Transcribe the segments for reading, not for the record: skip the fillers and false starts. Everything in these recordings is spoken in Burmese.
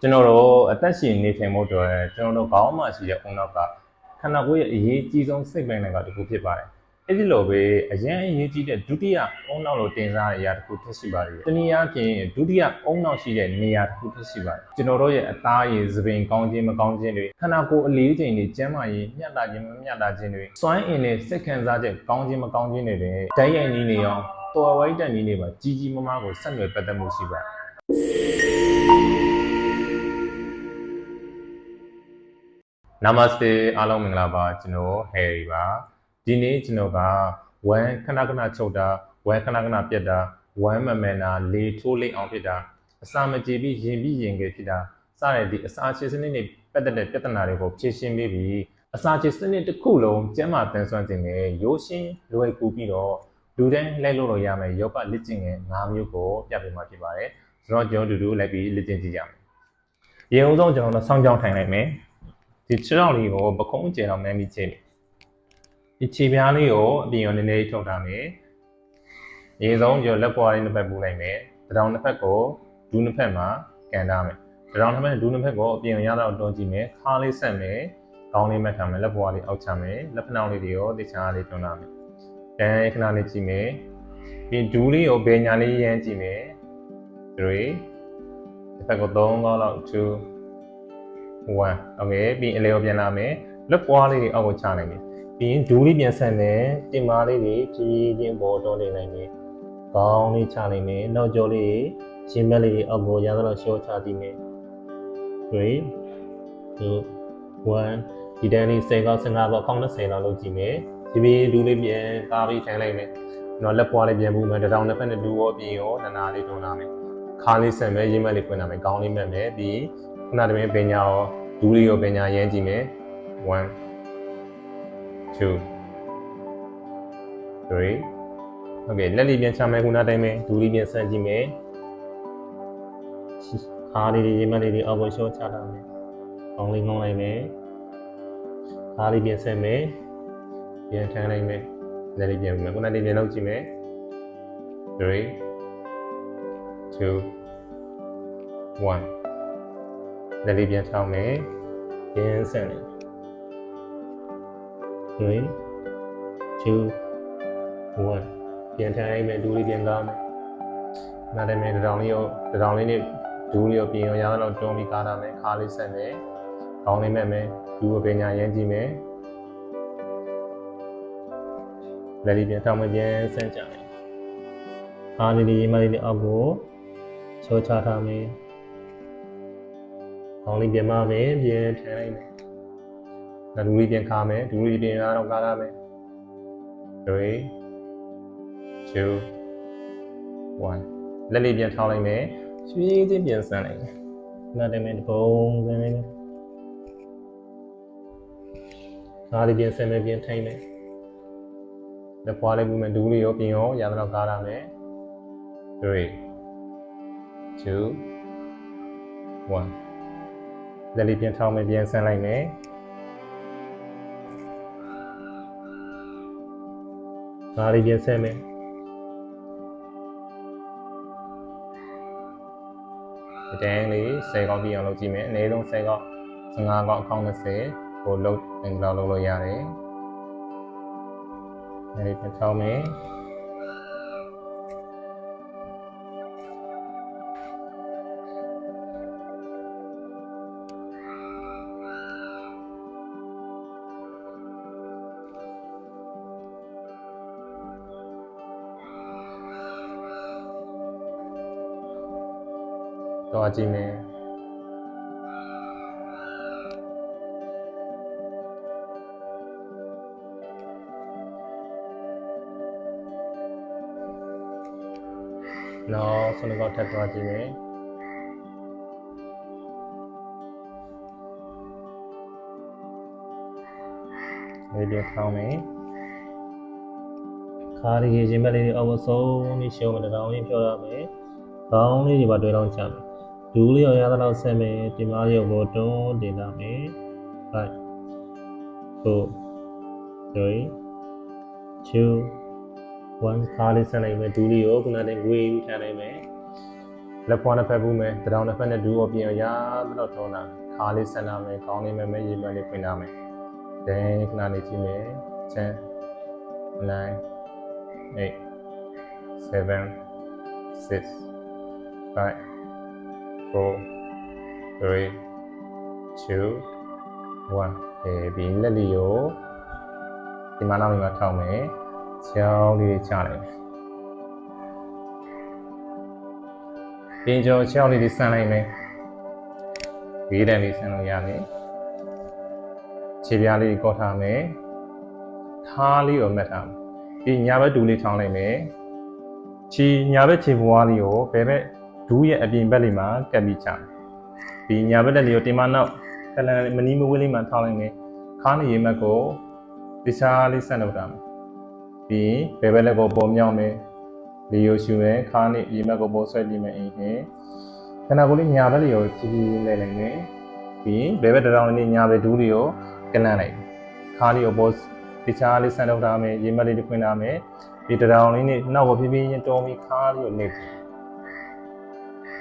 ကျွန်တော်တို့အသက်ရှင်နေထိုင်မှုအတွက်ကျွန်တော်တို့ခေါင်းမှာရှိတဲ့အုံနောက်ကခန္ဓာကိုယ်ရဲ့အရေးကြီးဆုံးစိတ်ပိုင်းတွေကတစ်ခုဖြစ်ပါတယ်။အဲဒီလိုပဲအရင်အရေးကြီးတဲ့ဒုတိယအုံနောက်လိုတင်စားတဲ့အရာတစ်ခုဖြစ်ရှိပါတယ်။တနည်းအားဖြင့်ဒုတိယအုံနောက်ရှိတဲ့နေရာတစ်ခုဖြစ်ရှိပါတယ်။ကျွန်တော်တို့ရဲ့အသားရည်သပင်ကောင်းခြင်းမကောင်းခြင်းတွေခန္ဓာကိုယ်အလေးချိန်တွေကျန်းမာရေးမျှတခြင်းမမျှတခြင်းတွေစွမ်းအင်နဲ့စိတ်ခံစားချက်ကောင်းခြင်းမကောင်းခြင်းတွေတွင်ဓာတ်ရိုက်နည်းနေအောင်တော်ဝိုင်းတန်နည်းနေပါကြီးကြီးမားမားကိုဆက်နွယ်ပတ်သက်မှုရှိပါတယ်။ Namaste အားလုံးမင်္ဂလာပါကျွန်တော် Harry ပါဒီနေ့ကျွန်တော်ကဝမ်းခဏခဏချုပ်တာဝမ်းခဏခဏပြတ်တာဝမ်းမမှန်တာလေထိုးလိမ့်အောင်ဖြစ်တာအစာမကြေပြီးရင်ငယ်ဖြစ်တာစတဲ့ဒီအစာချေစနစ်နဲ့ပတ်သက်တဲ့ပြဿနာတွေကိုဖြေရှင်းပေးပြီးအစာချေစနစ်တစ်ခုလုံးကျန်းမာတန်ဆွမ်းခြင်းနဲ့ရိုးရှင်းလွယ်ကူပြီးတော့လူတိုင်းလိုက်လို့ရမယ်ယောဂလက်ကျင့်ငယ်၅မျိုးကိုပြပေးမှာဖြစ်ပါတယ်ဆိုတော့ကျွန်တော်တို့လိုက်ပြီးလက်ကျင့်ကြည့်ကြမယ်ရေဦးဆုံးကျွန်တော်တို့ဆောင်းကြောင်းထိုင်လိုက်မယ်ဒီခြေထောက်လေးကိုပခုံးကျယ်အောင်မှန်းပြီးချိန်ဒီခြေပြားလေးကိုအပြင်ရောနည်းနည်းထုတ်ထားမယ်ရေဆုံးကျွန်တော်လက်ပွားလေးနှစ်ဖက်ပူးလိုက်မယ်တောင်နှစ်ဖက်ကိုဒူးနှစ်ဖက်မှာကန်ထားမယ်တောင်နှစ်ဖက်ဒူးနှစ်ဖက်ကိုအပြင်ရတော့တွန်းကြည့်မယ်ခါးလေးဆက်မယ်ခေါင်းလေးမှတ်ထားမယ်လက်ပွားလေးအောက်ချမယ်လက်ဖက်နှောင်းလေးတွေကိုတခြားလေးတွန်းထားမယ်တန်းခဏလေးကြည့်မယ်ပြီးဒူးလေးကိုဘယ်ညာလေးရမ်းကြည့်မယ်3တစ်ဖက်ကို3ခေါက်လောက်2 1 okay ပြီးအလေကိုပြန်လာမယ်လက်ပွားလေးတွေအောက်ကိုချနိုင်မယ်ပြီးရင်ဒူးလေးပြန်ဆက်မယ်တင်မာလေးတွေဖြည်းဖြည်းချင်းပေါ်တော့နေနိုင်တယ်ခေါင်းလေးချနိုင်မယ်နောက်ကျောလေးရှင်မက်လေးတွေအောက်ကိုရသလောက်ရှော့ချကြည့်မယ်3 2 1ဒီတန်းလေး10ခေါက်15ခေါက်ခေါင်း20လောက်လုပ်ကြည့်မယ်ဒီပြီးဒူးလေးပြန်ကားပြီးထိုင်လိုက်မယ်နော်လက်ပွားလေးပြန်ပူမယ်တောင်နှစ်ဖက်နဲ့ဒူးရောပြင်ရောနာလေးတွန်းလာမယ်ခါလေးဆက်မယ်ရင်းမက်လေးဖွင့်လာမယ်ခေါင်းလေးမှတ်မယ်ပြီးခုနတည်းပညာရောဒူးလေးရောပညာရမ်းကြည့်မယ်1 2 3 okay လက်လေးပြန်ချမယ်ခုနတိုင်းပဲဒူးလေးပြန်ဆန်းကြည့်မယ်ခါလေးတွေရင်းမက်လေးတွေအောက်ကိုရှော့ချထားမယ်ခေါင်းလေးငုံလိုက်မယ်ခါလေးပြန်ဆက်မယ်ပြန်ထမ်းလိုက်မယ်လက်လေးပြန်မယ်ခုနလေးပြန်လုပ်ကြည့်မယ်3 2 1လက်လေးပြန်ထောင်းမယ်ပြန်ဆက်လိုက်3 2 1ပြန်ထမ်းလိုက်မယ်ဒူးလေးပြန်ကားမယ်နားတယ်မယ်တောင်လေးနဲ့ဒူးလေးကိုပြင်ရောရအောင်တွန်းပြီးကားထားမယ်ခါလေးဆက်မယ်ခေါင်းလေးမဲ့မယ်ဒူးကိုပညာရမ်းကြည့်မယ်လက်လေးပြန်ထောင်းမယ်ပြန်ဆန်းကြမယ်အားလေးရေးမလေးအောက်ကိုချောချထားမယ်ခေါင်းလေးပြန်မမယ်ပြန်ထမ်းလိုက်မယ်ဒူးလေးပြန်ခါမယ်ဒူးလေးပြန်ရအောင်ကားထားမယ်3 2 1လက်လေးပြန်ထောင်းလိုက်မယ်ရွှေချင်းပြန်ဆန်းလိုက်မယ်နားတယ်မယ်ဘုံဆန်းလိုက်မယ်အားလေးပြန်ဆန်းမယ်ပြန်ထိုင်မယ်လက်ပွားလေးပူမယ်ဒူးလေးရောပြင်ရောရတော့ကားထားမယ်3 2 1လက်လေးပြန်ထောင်းမယ်ပြန်ဆန်းလိုက်မယ်အားလေးပြန်ဆန်းမယ်တန်းလေး10ခေါက်ပြအောင်လုပ်ကြည့်မယ်အနည်းဆုံး10ခေါက်15ခေါက်အကောင့်20ကိုလုပ်တင်လောက်လုပ်လို့ရတယ်အဲဒီပြန်ထောင်းမယ်တော့ကြည့်မယ်နောက်ဆုံးတော့ထပ်သွားကြည့်မယ်ဒီပြန်ထောင်းမယ်ခါရီရင်မက်လေးတွေအောက်ဆုံးပြီးရှုံးမယ်တောင်လေးဖြောရမယ်ခေါင်းလေးတွေပါတွဲလောင်းချမယ်ဒူးလေးရောရသလောက်ဆက်မယ်တင်မားလေးကိုတွန်းတင်လာမယ်5 4 3 2 1ခါလေးဆက်လိုက်မယ်ဒူးလေးကိုခုနကငွေယူထားလိုက်မယ် လက်ပွားနှစ်ဖက်ဘူးမယ်တရောင်နှစ်ဖက်နဲ့ဒူးအပြင်ရတော့ထုံးတာခါလေးဆန်လာမယ်ခေါင်းလေးမဲရေလွှမ်းလေးဖွင့်လာမယ်ဒင်းခဏနေကြည့်မယ်10 9 8 7 6 5 4 3 2 1ဒီလက်လေးကိုဒီမှာနောက်မှာထောက်မယ်ချောင်းလေးချလိုက်မယ်ပြင်ကျော်ချောင်းလေးဆန်လိုက်မယ်ဝေးတန်လေးဆန်လို့ရတယ်ခြေပြားလေးကောက်ထားမယ်ထားလေးကိုမှတ်ထားမယ်ဒီညာဘက်ဒူးလေးထောင်းလိုက်မယ်ခြေညာဘက်ခြေပွားလေးကိုဘယ်ဘက်ဒူးရဲ့အပြင်ဘက်လေးမှာကပ်ပြီးချမယ်ဒီညာဘက်လက်လေးကိုတင်မနောက်ကလန်မနီးမဝေးလေးမှာထောင်းလိုက်မယ်ခါးနေရေမက်ကိုတခြားလေးဆက်လုပ်တာမယ်ပြီးဘယ်ဘက်လက်ကိုပေါ်မြောက်မယ်လေယိုရှူမယ်ခါးနေရေမက်ကိုပေါ်ဆွဲပြီးမယ်အင်းဟင်ခဏကိုလေးညာဘက်လေးကိုကြည့်ကြည့်လဲလိုက်မယ်ပြီးဘယ်ဘက်တောင်လေးညာဘက်ဒူးလေးကိုကလန်လိုက်ခါးလေးကိုပေါ်တခြားလေးဆက်လုပ်တာမယ်ရေမက်လေးတွေဖွင့်တာမယ်ဒီတောင်လေးနဲ့နောက်ကိုဖြည်းဖြည်းချင်းတောပြီးခါးလေးကိုနေ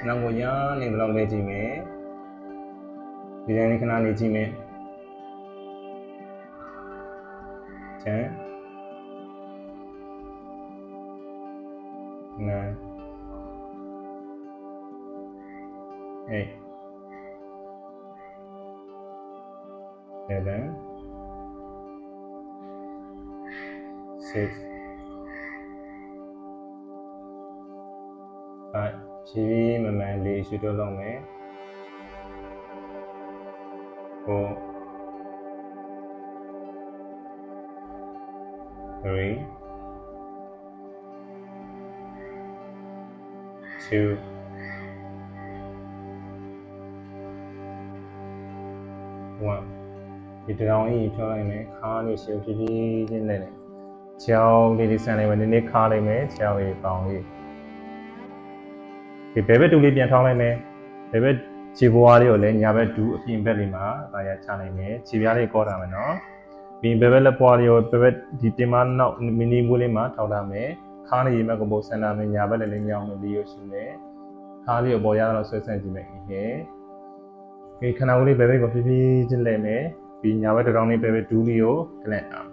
နောက်ကိုရနေတော့လဲကြည့်မယ်ဒီတိုင်းလေးခဏနေကြည့်မယ်10 9 8 7 6 5ဖြည်းဖြည်းမှန်မှန်လေးရှုတော့လုပ်မယ်4 3 2 1ဒီတောင်ကြီးဖြောလိုက်မယ်ခါးလေးရှုပ်ဖြည်းဖြည်းချင်းနဲ့ချောင်းလေးဆန်လိုက်မယ်နည်းနည်းခါးလိုက်မယ်ချောင်းလေးပေါင်လေးဒီဘယ်ဘက်တူလေးပြန်ထောင်းလိုက်မယ်ဘယ်ဘက်ခြေပွားလေးကိုလည်းညာဘက်ဒူးအပြင်ဘက်လေးမှာဒါရချနိုင်မယ်ခြေပြားလေးကောတာမယ်နော်ပြီးဘယ်ဘက်လက်ပွားလေးကိုဘယ်ဘက်ဒီတင်မနောက်မီနီမွေးလေးမှာထောက်ထားမယ်ခါးနေရေမက်ကိုပို့ဆန်လာမယ်ညာဘက်လည်းလေးမြောင်းမယ်လေးရရှိမယ်ခါးလေးကိုပေါ်ရတော့ဆွဲဆန့်ကြည့်မယ်ဟဲ့ဒီခဏလေးဘယ်ဘက်ကိုဖြည်းဖြည်းချင်းလဲမယ်ပြီးညာဘက်တောင်လေးဘယ်ဘက်ဒူးလေးကိုကလန့်အောင်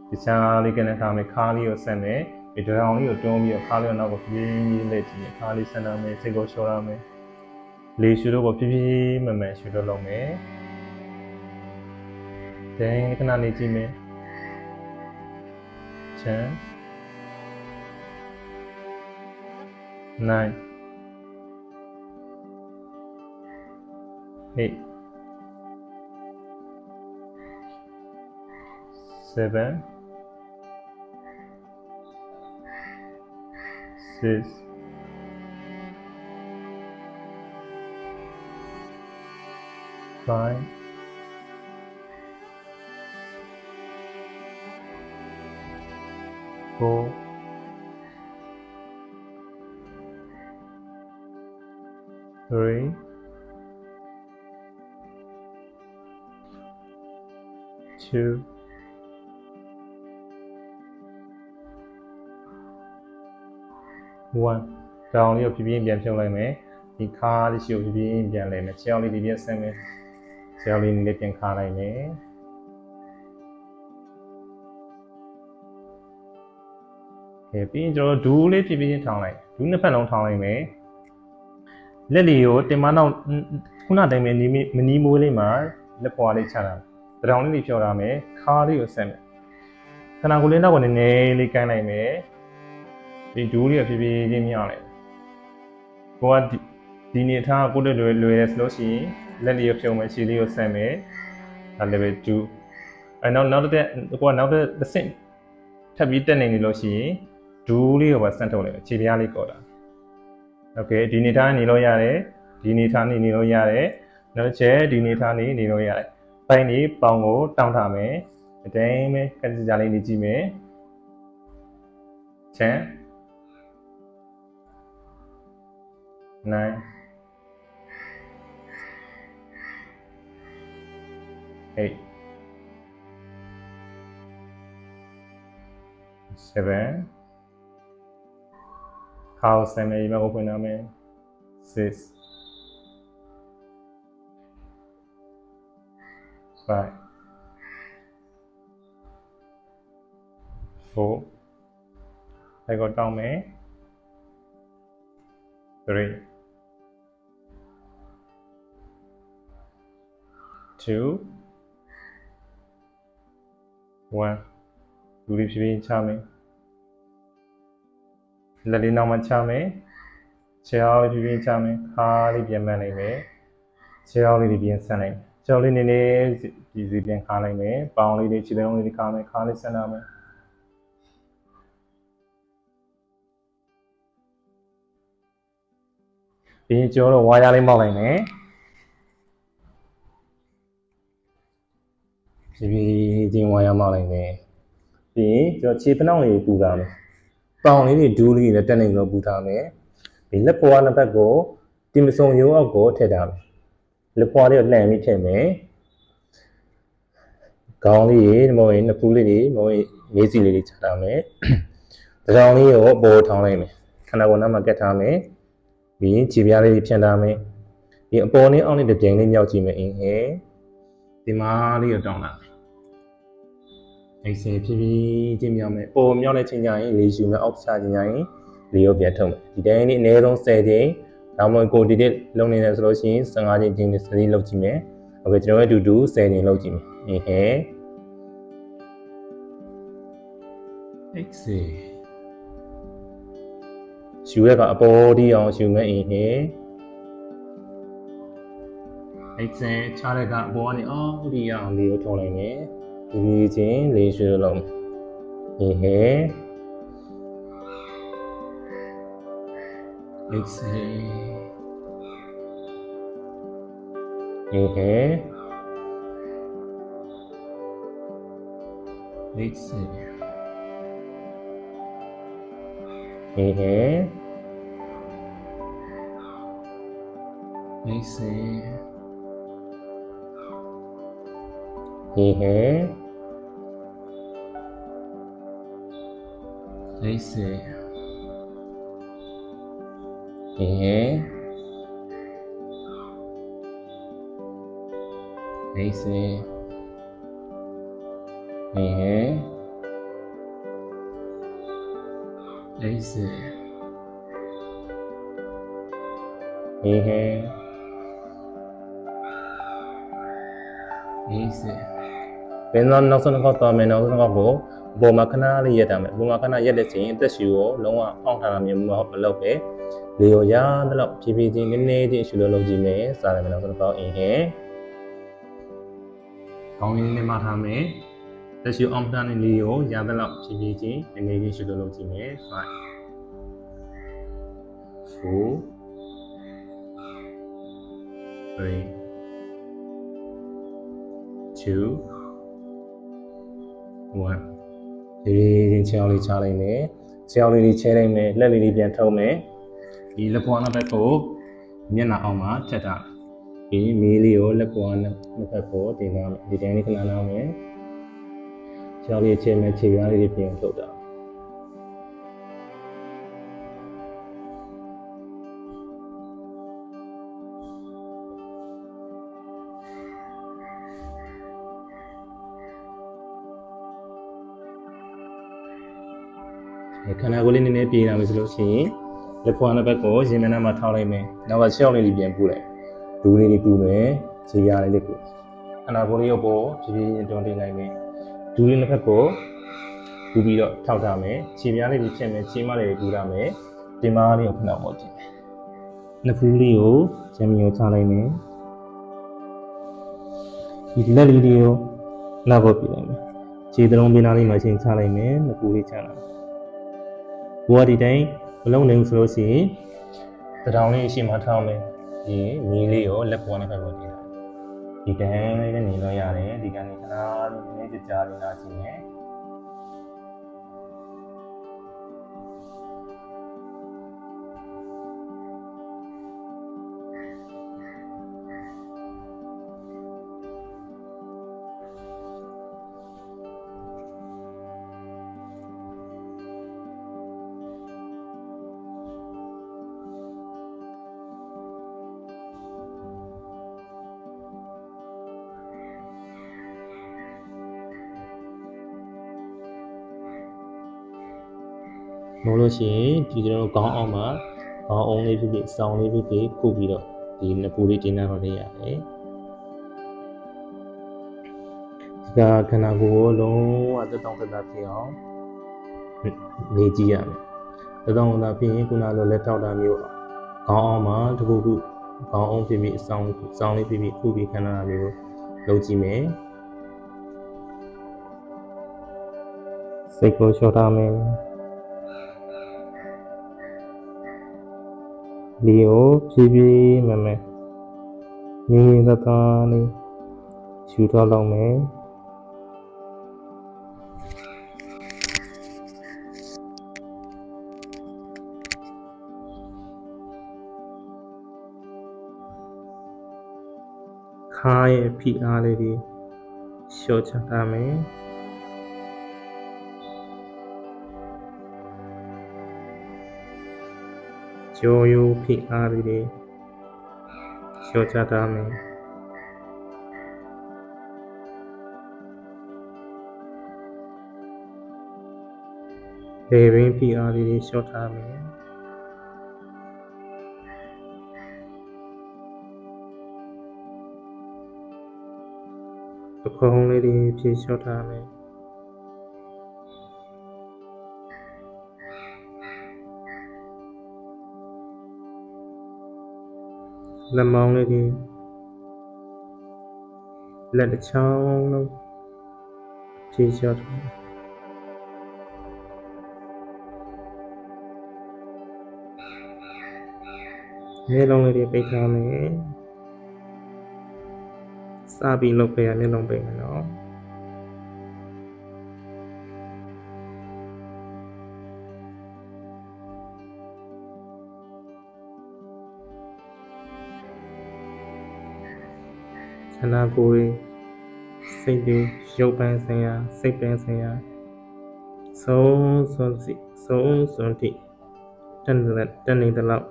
ဒီချာလေးကလန့်ထားမယ်ခါးလေးကိုဆက်မယ်ဒီတောင်လေးကိုတွန်းပြီးခါးလေးကိုနောက်ကိုဖြည်းဖြည်းလဲကြည့်ခါးလေးဆန်လာမယ်စိတ်ကိုလျှော်ရမယ်လေရှုတော့ကိုဖြည်းဖြည်းမှန်မှန်ရှုတော့လုပ်မယ်ဒင်းခဏနေကြည့်မယ်10 9 8 7 6 5 4 3 2 1တောင်လေးကိုဖြည်းဖြည်းပြန်ဖြုတ်လိုက်မယ်ဒီခါးလေးရှိကိုဖြည်းဖြည်းပြန်လဲမယ်ခြေောက်လေးဒီပြန်ဆက်မယ်ခြေောက်လေးလေးပြန်ခါလိုက်မယ်ပြီးရင်ကျွန်တော်ဒူးလေးဖြည်းဖြည်းချင်းထောင်းလိုက်ဒူးနှစ်ဖက်လုံးထောင်းလိုက်မယ်လက်လီကိုတင်မနောက်ခုနတိုင်းမနီးမိုးလေးမှာလက်ပွားလေးချတာတောင်လေးဖြောထားမယ်ခါးလေးကိုဆက်မယ်ခဏကိုလေးနောက်ကိုနည်းနည်းလေးကိုင်းလိုက်မယ်ဒီဒူးလေးဖြည်းဖြည်းချင်းမြောက်လိုက်ကိုကဒီနေထားကိုလွယ်လွယ်ရဲဆိုလို့ရှိရင်လက်လေးကိုဖြုံမယ်ခြေလေးကိုဆက်မယ်ဒါ level 2နောက်တစ်ကိုကနောက်တစ်ဆင့်ထပ်ပြီးတက်နေလို့ရှိရင်ဒူးလေးကိုပါဆန့်ထုတ်လိုက်ခြေပြားလေးကော်တာโอเคဒီနေထားနေလို့ရတယ်ဒီနေထားနေလို့ရတယ်နောက်ချက်ဒီနေထားနေလို့ရတယ်ပိုင်းလေးပေါင်ကိုတောင်းထားမယ်အတိုင်းပဲကကြလေးနေကြည့်မယ်10 9 8 7 ခါကိုဆယ်မယ်ရေမက်ကိုဖွင့်ထားမယ် 6 5 4 I got down me 3 2 1 လူလေးဖြည်းဖြည်းချမယ်လက်လေးနောက်မှချမယ်ခြေထောက်လေးဖြည်းဖြည်းချမယ်ခါလေးပြန်မှန်းလိုက်မယ်ခြေထောက်လေးတွေပြန်ဆန့်လိုက်ခြေထောက်လေးနည်းနည်းဒီစီပြန်ခါလိုက်မယ်ပေါင်လေးတွေခြေထောက်လေးတွေခါမယ်ခါလေးဆန့်ထားမယ်ပြီးရင်ကျော်တော့ဝါးရလေးမောက်လိုက်မယ်ဒီချင်းဝါးရမောက်လိုက်မယ်ပြီးရင်ကျော်ခြေပနှောက်လေးပူထားမယ်ပေါင်လေးတွေဒူးလေးတွေတက်နေလို့ပူထားမယ်ဒီလက်ပွားနှစ်ဖက်ကိုဒီမစုံရိုးအောက်ကိုထည့်ထားမယ်လက်ပွားလေးကိုလှန်ပြီးထည့်မယ်ခေါင်းလေးရေမဟုတ်ရင်နှစ်ဖူးလေးတွေမဟုတ်ရင်မေးစီလေးတွေချထားမယ်တရောင်လေးကိုအပေါ်ထောင်းလိုက်မယ်ခန္ဓာကိုယ်နားမှာကတ်ထားမယ်ပြီးရင်ခြေပြားလေးတွေဖြန့်ထားမယ်ဒီအပေါ်နဲ့အောက်နဲ့တစ်ပြိုင်လေးမြောက်ကြည့်မယ်အင်းဟဲ့ဒီမားလေးကိုတောင်းလာမယ်အဲ့ဆယ်ဖြည်းဖြည်းချင်းမြောက်မယ်ပေါ်မြောက်တဲ့ချိန်ကျရင်လေးယူမယ်အောက်ချချိန်ကျရင်လေးကိုပြန်ထုတ်မယ်ဒီတိုင်းလေးအနည်းဆုံး10ချိန်ဒါမှမဟုတ်ကိုဒီတစ်လုံးနေတယ်ဆိုလို့ရှိရင်15ချိန်ချင်းစသီးလုပ်ကြည့်မယ်ဟုတ်ကဲ့ကျွန်တော်တို့အတူတူ10ချိန်လုပ်ကြည့်မယ်အင်းဟဲ့ exhale ရှူရကအပေါ်ဒီအောင်ရှူမယ်အင်းဟဲ့ exhale ချရကအပေါ်ကနေအော်ဒီအောင်လေးကိုထုံလိုက်မယ်ဒီချင်းလေးရှူလို့လုပ်မယ်အင်းဟဲ့ exhale inhale exhale inhale exhale inhale exhale inhale exhale inhale exhale inhale exhale ဘယ်နောက်ဆုံးတစ်ခေါက်သွားမယ်နောက်ဆုံးတစ်ခေါက်ကိုပုံမှာခဏလေးရက်တာမယ်ပုံမှာခဏရက်တဲ့ချိန်အသက်ရှူကိုလုံးဝအောင့်ထားတာမျိုးမလုပ်ပဲလေကိုရတဲ့လောက်ဖြည်းဖြည်းချင်းနည်းနည်းချင်းရှူလို့လုပ်ကြည့်မယ်စားတယ်မယ်နောက်ဆုံးတစ်ခေါက်အင်းဟဲ့ကောင်းရင်းနဲ့မှထားမယ်သက်ရှူအောင်ထားတဲ့လေကိုရတဲ့လောက်ဖြည်းဖြည်းချင်းနည်းနည်းချင်းရှူလို့လုပ်ကြည့်မယ်5 4 3 2 1ဒီချင်းချောင်းလေးချလိုက်မယ်ချောင်းလေးချဲလိုက်မယ်လက်လေးပြန်ထုံးမယ်ဒီလက်ပွားနှစ်ဖက်ကိုမျက်နှာအောက်မှာဖြတ်ထားဒီမီးလေးကိုလက်ပွားနှစ်ဖက်ကိုတင်ထားမယ်ဒီတိုင်းလေးခဏလောက်မယ်ချောင်းလေးချဲမယ်ခြေပြားလေးပြန်ထုတ်တာခန္ဓာကိုယ်လေးနည်းနည်းပြေးလာမယ်ဆိုလို့ရှိရင်လက်ဖွာနှစ်ဘက်ကိုရင်မျက်နှာမှာထောက်လိုက်မယ်နောက်ကရှောက်လေးပြန်ပူလိုက်ဒူးလေးပူမယ်ခြေပြားလေးပူခန္ဓာကိုယ်လေးကိုပေါ်ဖြည်းဖြည်းတွန်းတင်လိုက်မယ်ဒူးလေးနှစ်ဘက်ကိုပူပြီးတော့ထောက်ထားမယ်ခြေပြားလေးဖြည့်မယ်ခြေမလေးပူထားမယ်တင်မားလေးကိုခဏပေါ်တင်မယ်နှစ်ဖူးလေးကိုဂျမ်းမီကိုချလိုက်မယ်ဒီလက်လေးတွေကိုနောက်ပေါ်ပြလိုက်မယ်ခြေသလုံးပင်သားလေးမှာချင်းချလိုက်မယ်နှစ်ဖူးလေးချလိုက်ဘဝဒီတိုင်းမလုံးနိုင်ဘူးဆိုလို့ရှိရင်တထောင်လေးအရှိမထောင်းမယ်ဒီမီးလေးကိုလက်ပွားနဲ့ဖက်ပေါ်တင်လိုက်ဒီတိုင်းလေးနဲ့နေလို့ရတယ်ဒီကနေခဏလေးနည်းနည်းကြာလေးလာကြည့်မယ် မို့လို့ရှိရင်ဒီကျွန်တော်တို့ခေါင်းအောင်မှာခေါင်းအောင်လေးဖြစ်ဖြစ်စောင်းလေးဖြစ်ဖြစ်ခုပြီးတော့ဒီနှစ်ပူလေးတင်းထားတော့လေးရတယ်ဒီကခန္ဓာကိုယ်ကိုလုံးဝတက်တောင့်တက်တာဖြစ်အောင်နေကြည့်ရမယ်တက်တောင့်တက်တာဖြစ်ရင်ခုနလိုလက်ထောက်တာမျိုးခေါင်းအောင်မှာတခုခုခေါင်းအောင်ဖြစ်ဖြစ်စောင်းလေးဖြစ်ဖြစ်ခုပြီးခန္ဓာမျိုးလုပ်ကြည့်မယ်စိတ်ကိုလျှော့ထားမယ်ဒီကိုဖြည်းဖြည်းမှန်မှန်ငြင်းငြင်းသက်သာလေးယူထားလောက်မယ်ခါရဲ့ဖိအားလေးတွေလျှော့ချထားမယ်ကြောရိုးဖိအားလေးတွေလျှော့ချထားမယ်လေရင်းဖိအားလေးတွေလျှော့ထားမယ်ပခုံးလေးတွေဖြည့်လျှော့ထားမယ်လက်မောင်းလေးတွေလက်တစ်ချောင်းလုံးဖြည့်လျှော့ထားမျက်လုံးလေးတွေပိတ်ထားမယ်စပြီးလုပ်ပေးရမျက်လုံးပိတ်မယ်နော်ခန္ဓာကိုယ်စိတ်တွေရုပ်ပိုင်းဆိုင်ရာစိတ်ပိုင်းဆိုင်ရာဆုံးစွန်တိတက်နေတဲ့လောက်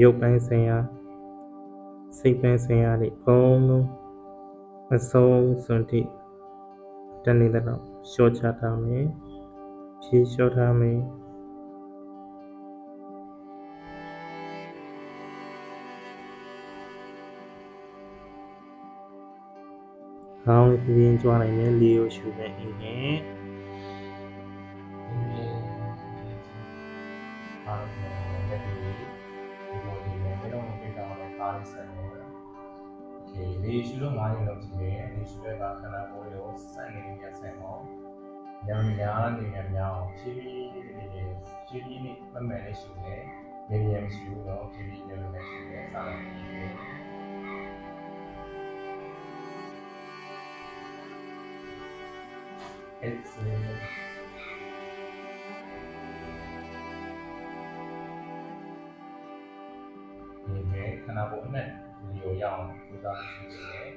ရုပ်ပိုင်းဆိုင်ရာစိတ်ပိုင်းဆိုင်ရာတွေအကုန်လုံးအဆုံးစွန်တိတက်နေတဲ့လောက်လျှော့ချထားမယ်ဖြည့်လျှော့ထားမယ်ခေါင်းလေးပြင်းကြွားနိုင်တယ်လေကိုရှူနေအင်းနဲ့အားလုံးလက်တွေဒီလိုဒီနဲ့ဘယ်တော့မှပြတောင်းလဲကားလေးဆက်နေတယ်โอเคလေရှူတော့9ရက်လောက်ရှိတယ်လေရှူတဲ့ကခန္ဓာကိုယ်ကိုစက်နေနေဆက်အောင်ညံများနေနေများအောင်ဖြည်းဖြည်းနဲ့မမှန်လေးရှူနေနေနေရှူတော့ဖြည်းဖြည်းနဲ့လည်းရှူနေစားလိုက်ပြီး exhale ဒီမဲ့ခန္ဓာကိုယ်နဲ့ဒီကိုရအောင်ကြိုးစားပြီးရှုနေတယ်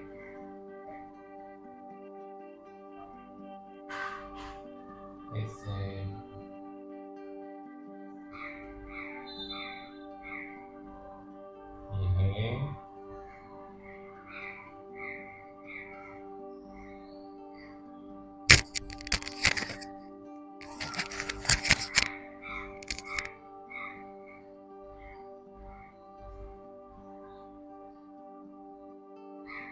exhale ဒီမဲ့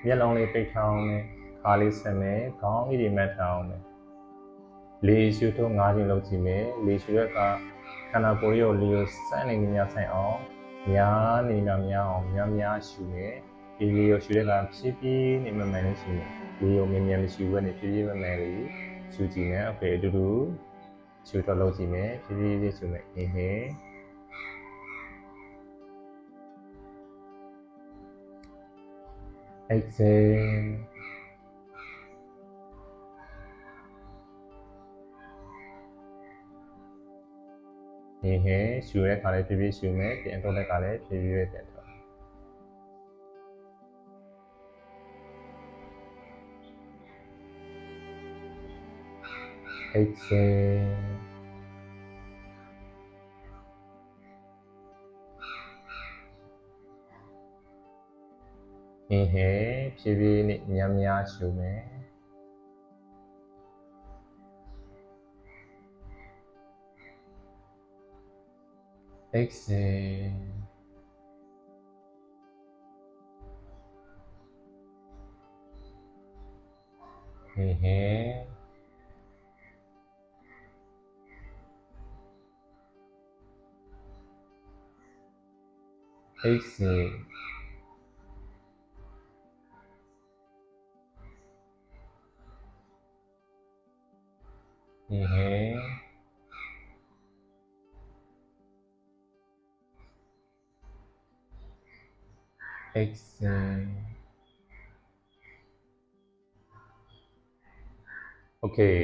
မျက်လုံးလေးပိတ်ထားအောင်နဲ့ခါလေးဆက်မယ်ခေါင်းလေးတွေမှတ်ထားအောင်နဲ့လေရှုထုတ်၅ချိန်လုပ်ကြည့်မယ်လေရှုတဲ့အခါခန္ဓာကိုယ်ရဲ့လေကိုစမ်းနေနေများဆိုင်အောင်များနေများအောင်များရှုမယ်ဒီလေကိုရှုတဲ့အခါဖြည်းဖြည်းနဲ့မှန်လေးရှုမယ်လေကိုမြန်မရှုဘဲနဲ့ဖြည်းဖြည်းမှန်လေးရှုကြည့်မယ်โอเคအတူတူရှုထုတ်လုပ်ကြည့်မယ်ဖြည်းဖြည်းရှုမယ် inhale exhale inhale ရှူတဲ့ခါလေးဖြည်းဖြည်းရှူမယ်ပြန်ထုတ်တဲ့ခါလေးဖြည်းဖြည်းပြန်ထုတ် exhale inhale ဖြည်းဖြည်းနဲ့များရှူမယ် exhale inhale exhale inhale exhale okay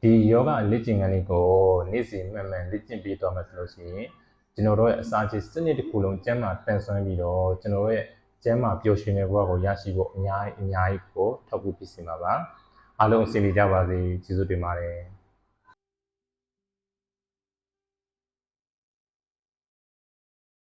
ဒီယောဂလေ့ကျင့်ခန်းလေးကိုနေ့စဉ်မှန်မှန်လေ့ကျင့်ပြီးတော့မှဆိုလို့ရှိရင်ကျွန်တော်တို့ရဲ့အစာချေစနစ်တစ်ခုလုံးကျန်းမာတန်ဆွမ်းပြီးတော့ကျွန်တော်တို့ရဲ့ကျန်းမာပျော်ရွှင်တဲ့ဘဝကိုရရှိဖို့အများကြီးကိုထောက်ကူဖြစ်စေမှာပါအားလုံးအဆင်ပြေကြပါစေကျေးဇူးတင်ပါတယ်